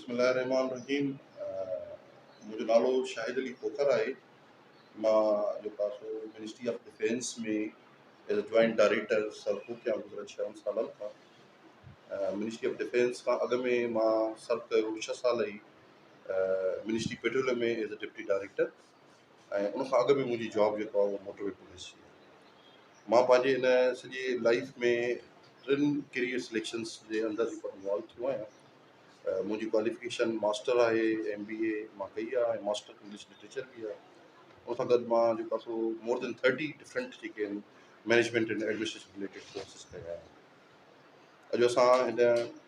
बिस्मिल्लाहिर्रहमानिर्रहीम। मुंहिंजो नालो शाहिद अली खोखर आहे। मां जेको आहे सो मिनिस्ट्री ऑफ डिफेंस में एज़ अ जॉइंट डायरेक्टर सर्व थो कयां गुज़िरियल 6 सालनि खां। मिनिस्ट्री ऑफ डिफेंस खां अॻु में मां सर्व कयो 6 साल ई मिनिस्ट्री पेट्रोलियम में एज़ अ डिप्टी डायरेक्टर, ऐं उन खां अॻु में मुंहिंजी जॉब जेको आहे उहो मोटरवे पुलिस जी आहे। मां पंहिंजे इन सॼे लाइफ में 3 कैरियर सिलेक्शंस जे अंदरि जेको इन्वॉल्व थियो आहियां। मुंहिंजी क्वालिफिकेशन मास्टर आहे, MBA मां कई आहे, ऐं मास्टर इंग्लिश लिटरेचर बि आहे। उन सां गॾु मां जेको आहे सो मोर देन 30 डिफरेंट जेके आहिनि management and administration related courses कया आहिनि। अॼु असां हिन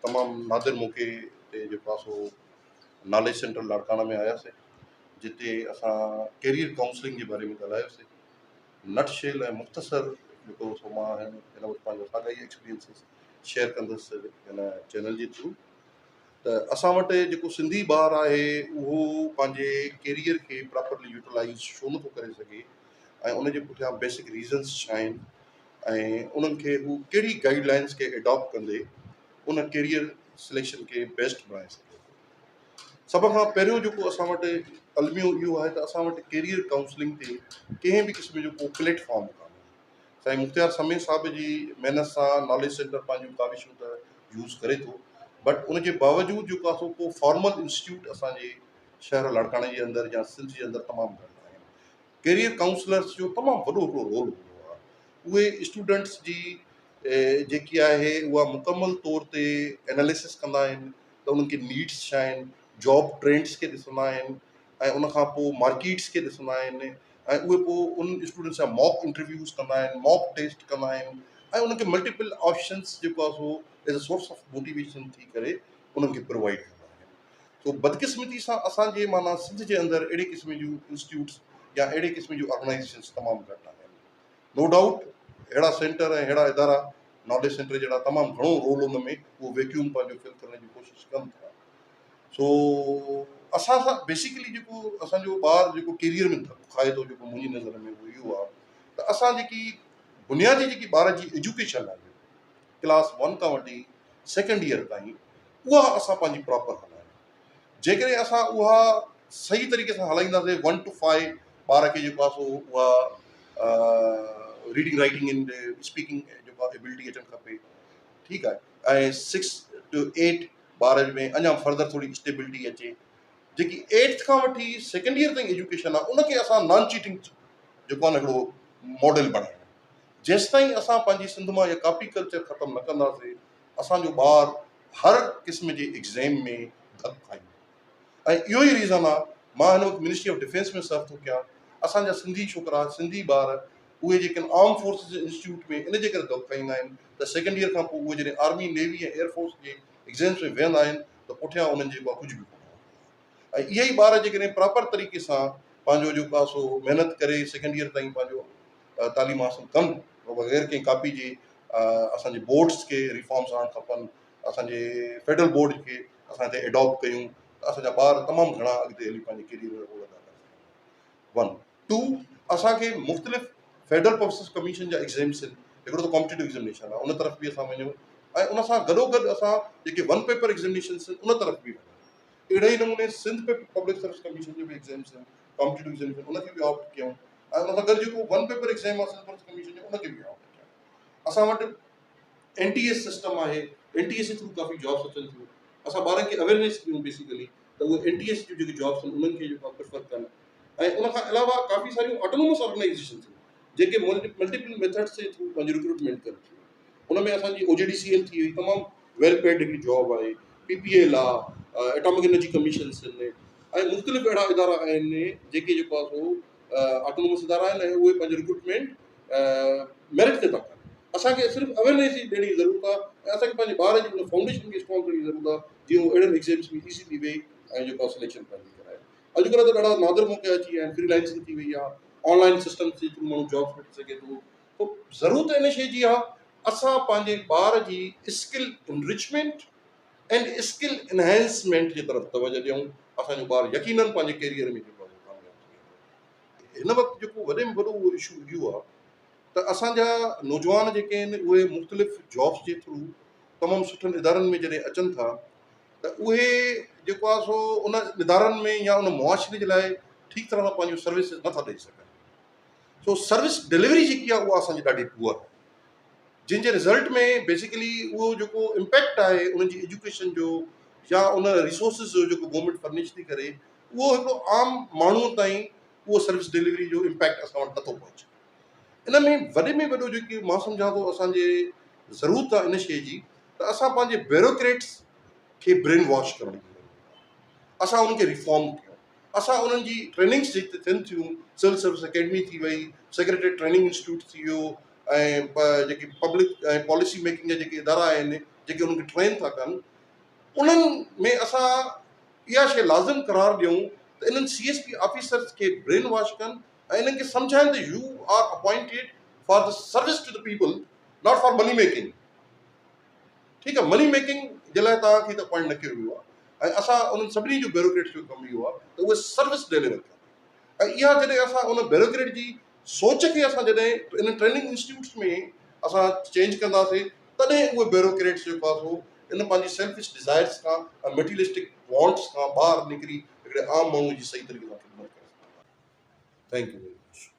तमामु नादिर मौक़े ते जेको आहे सो नॉलेज सेंटर लाड़काना में आयासीं, जिते असां कैरियर काउंसलिंग जे बारे में ॻाल्हायोसीं। नटशेल ऐं मुख़्तसर जेको सो मां हिन वटि पंहिंजो साॻाई एक्सपीरियंसिस शेयर कंदुसि हिन चैनल जे थ्रू। त असां वटि जेको सिंधी ॿारु आहे उहो पंहिंजे कैरियर खे प्रॉपरली यूटिलाइज़ छो नथो करे सघे, ऐं उनजे पुठियां बेसिक रीज़न्स छा आहिनि, ऐं उन्हनि खे हू कहिड़ी गाइडलाइंस खे एडॉप्ट कंदे उन कैरियर सिलेक्शन खे बेस्ट बणाए सघे। सभ खां पहिरियों जेको असां वटि अलमियो इहो आहे त असां वटि कैरियर काउंसलिंग ते कंहिं बि क़िस्म जो को प्लेटफॉर्म कान्हे। साईं मुख़्तियार समीर साहिब जी महिनत सां नॉलेज सेंटर पंहिंजूं काविशूं त यूज़ करे थो, बट उनजे बावजूदि जेको आहे सो को फॉर्मल इंस्टीट्यूट असांजे शहर लाड़काने जे अंदरि या सिंध जे अंदरि तमामु घटि आहिनि। कैरियर काउंसलर्स जो तमामु वॾो हिकिड़ो रोल हूंदो आहे। उहे स्टूडेंट्स जी जेकी आहे उहा मुकमल तौर ते एनालिसिस कंदा आहिनि त उन्हनि खे नीड्स छा आहिनि, जॉब ट्रेंड्स खे ॾिसंदा आहिनि, ऐं उनखां पोइ मार्केट्स खे ॾिसंदा आहिनि, ऐं उहे पोइ उन स्टूडेंट्स जा मॉक इंटरव्यूज़ कंदा आहिनि, मॉक टेस्ट कंदा आहिनि, ऐं उनखे मल्टीपल ऑप्शंस जेको आहे so as a source of motivation थी करे उन्हनि खे प्रोवाइड कंदा आहिनि। सो बदकिस्मती सां असांजे माना सिंध जे अंदरि अहिड़े क़िस्म जूं इंस्टीट्यूट्स या अहिड़े क़िस्म जूं ऑर्गेनाइज़ेशन्स तमामु घटि आहिनि। नो डाउट अहिड़ा सेंटर ऐं अहिड़ा इदारा नॉलेज सेंटर जहिड़ा तमामु घणो रोल उन में उहो वैक्यूम पंहिंजो फिल करण जी कोशिशि कनि था। सो असां सां बेसिकली जेको असांजो ॿारु जेको कैरियर में धकु खाए थो, जेको मुंहिंजी नज़र में उहो इहो आहे त असां जेकी बुनियादी जेकी ॿार जी एजुकेशन आहे क्लास 1 खां वठी 2nd ईयर ताईं, उहा असां पंहिंजी प्रॉपर हलायूं। जेकॾहिं असां उहा सही तरीक़े सां हलाईंदासीं 1 to 5 ॿार खे जेको आहे सो उहा रीडिंग राइटिंग इन स्पीकिंग जेको आहे एबिलिटी अचणु खपे, ठीकु आहे, ऐं 6 to 8 ॿार में अञा फर्दर थोरी स्टेबिलिटी अचे। जेकी 8th खां वठी 2nd ईयर ताईं एजुकेशन आहे उनखे असां नॉन चीटिंग जेको आहे न हिकिड़ो मॉडल बणायूं। जेसिताईं असां पंहिंजी सिंध मां इहा कॉपी कल्चर ख़तमु न कंदासीं, असांजो ॿारु हर क़िस्म जे एग्ज़ाम में धकु खाईंदो। ऐं इहो ई रीज़न आहे मां हिन वक़्तु मिनिस्ट्री ऑफ डिफेंस में सर्व थो कयां। असांजा सिंधी छोकिरा, सिंधी ॿार, उहे जेके आर्म फोर्सिस इंस्टीट्यूट में इन जे करे धकु खाईंदा आहिनि त 2nd ईयर खां पोइ उहे जॾहिं आर्मी, नेवी ऐं एयरफोर्स जे एग्ज़ाम्स में वेहंदा आहिनि त पुठियां उन्हनि जे कुझु बि कोन्हे। ऐं इहे ई ॿार जेकॾहिं प्रॉपर तरीक़े सां पंहिंजो जेको आहे सो महिनत करे 2nd ईयर ताईं पंहिंजो तालीम हासिलु कनि बग़ैर कंहिं कापी जे, असांजे बोर्ड्स खे रिफॉर्म्स आणणु खपनि, असांजे फेडरल बोर्ड खे असां हिते एडॉप्ट कयूं त असांजा ॿार तमामु घणा अॻिते हली पंहिंजे कैरियर में अदा करे सघनि। 1 2 असांखे मुख़्तलिफ़ फेडरल पब्लिक कमीशन जा एग्ज़ाम्स आहिनि, हिकिड़ो त कॉम्पिटिटिव एग्ज़ामिनेशन आहे, उन तरफ़ बि असां वञूं, ऐं उन सां गॾोगॾु असां जेके 1 पेपर एग्ज़ामिनेशन्स आहिनि उन तरफ़ बि वञूं। अहिड़े ई नमूने सिंध पब्लिक सर्विस कमीशन जो बि एग्ज़ाम्स आहिनि, कॉम्पिटिटिव एग्ज़ामिनेशन, उनखे बि ऑप्ट कयूं, ऐं उन सां गॾु जेको 1 पेपर एग्ज़ाम आहे सिंध पब्लिक कमीशन जो उनखे बि ऑप्ट कयूं। असां वटि NTS सिस्टम आहे, NTS जे थ्रू काफ़ी जॉब्स अचनि थियूं। असां ॿारनि खे अवेयरनेस ॾियूं बेसिकली त उहे NTS जूं जेके जॉब्स आहिनि उन्हनि खे जेको प्रिफर कनि। ऐं उन खां अलावा काफ़ी सारियूं ऑटोनोमस ऑर्गेनाइज़ेशन थियूं जेके मल्टीपल मेथड्स जे थ्रू पंहिंजी रिक्रूटमेंट कनि थियूं। उन में असांजी OJDCL थी वई, तमामु वेल पेड हिकिड़ी जॉब आहे, PPL आहे, एटॉमिक एनर्जी कमीशन्स आहिनि, ऐं मुख़्तलिफ़ अहिड़ा इदारा आहिनि जेके जेको आहे सो ऑटोनोमस इदारा आहिनि, ऐं उहे पंहिंजो रिक्रूटमेंट मेरिट ते था कनि। असांखे सिर्फ़ु अवेयरनेस जी ॾियण जी ज़रूरत आहे, ऐं असांखे पंहिंजे ॿार जी उन फाउंडेशन खे स्ट्रॉन्ग करण जी ज़रूरत आहे जीअं उहो अहिड़नि एग्ज़ाम्स में ईज़ीली वेही ऐं जेको आहे सिलेक्शन पंहिंजी कराए। अॼुकल्ह त ॾाढा नादिर मौक़ा अची विया आहिनि, फ्रीलांसिंग थी वई आहे, ऑनलाइन सिस्टम जे थ्रू माण्हू जॉब्स वठी सघे थो। पोइ ज़रूरत इन शइ जी आहे असां पंहिंजे ॿार जी skill enrichment and skill enhancement जे तरफ़ तवजो ॾियूं। असांजो ॿारु यकीनन पंहिंजे कैरियर में जेको आहे कामयाबु थी वेंदो। हिन वक़्तु जेको वॾे में वॾो इशू इहो आहे त असांजा नौजवान जेके आहिनि उहे मुख़्तलिफ़ जॉब्स जे थ्रू तमामु सुठनि इदारनि में जॾहिं अचनि था त उहे जेको आहे सो उन इदारनि में या उन मुआशरे जे लाइ ठीकु तरह सां पंहिंजो सर्विसिस नथा ॾेई सघनि। सो सर्विस डिलीवरी जेकी आहे उहा असांजी ॾाढी पुअर आहे, जिन जे रिज़ल्ट में बेसिकली उहो जेको इम्पैक्ट आहे उन्हनि जी एजुकेशन जो या उन रिसोर्सिस जो जेको गवर्नमेंट फर्निश थी करे, उहो हिकिड़ो आम माण्हूअ ताईं उहो सर्विस डिलीवरी जो इम्पैक्ट असां वटि नथो पहुचे। इन में वॾो जेकी मां सम्झां थो असांजे ज़रूरत आहे इन शइ जी, त असां पंहिंजे ब्यूरोक्रेट्स खे ब्रेन वॉश करण जी ज़रूरत आहे। असां उनखे रिफॉर्म कयूं, असां उन्हनि जी ट्रेनिंग्स जेके थियनि थियूं, सिविल सर्विस अकेडमी थी वई, सेक्रेटरी ट्रेनिंग इंस्टीट्यूट थी वियो, ऐं जेके पब्लिक ऐं पॉलिसी मेकिंग जा जेके इदारा आहिनि जेके उन्हनि खे ट्रेन था कनि, उन्हनि में असां इहा शइ लाज़िम करार ॾियूं त इन्हनि CSP ऑफिसर्स खे ब्रेन वॉश कनि ऐं इन्हनि खे सम्झाइनि त you are appointed for the service to the people, not for money making. ठीकु आहे, मनी मेकिंग जे लाइ तव्हांखे त अपॉइंट न कयो वियो आहे, ऐं असां उन्हनि सभिनी जो ब्यूरोक्रेट्स जो कमु इहो आहे त उहे सर्विस डिलीवर कनि। ऐं इहा जॾहिं असां उन ब्यूरोक्रेट जी सोच खे असां जॾहिं इन ट्रेनिंग इंस्टीट्यूट्स में असां चेंज कंदासीं, तॾहिं उहे ब्यूरोक्रेट्स जेको आहे सो इन पंहिंजी सेल्फिश डिज़ायर्स खां ऐं मटीरियलिस्टिक वॉन्ट्स खां ॿाहिरि निकिरी हिकिड़े आम माण्हूअ जी सही तरीक़े सां ख़िदमत करे सघंदा। Thank U very much.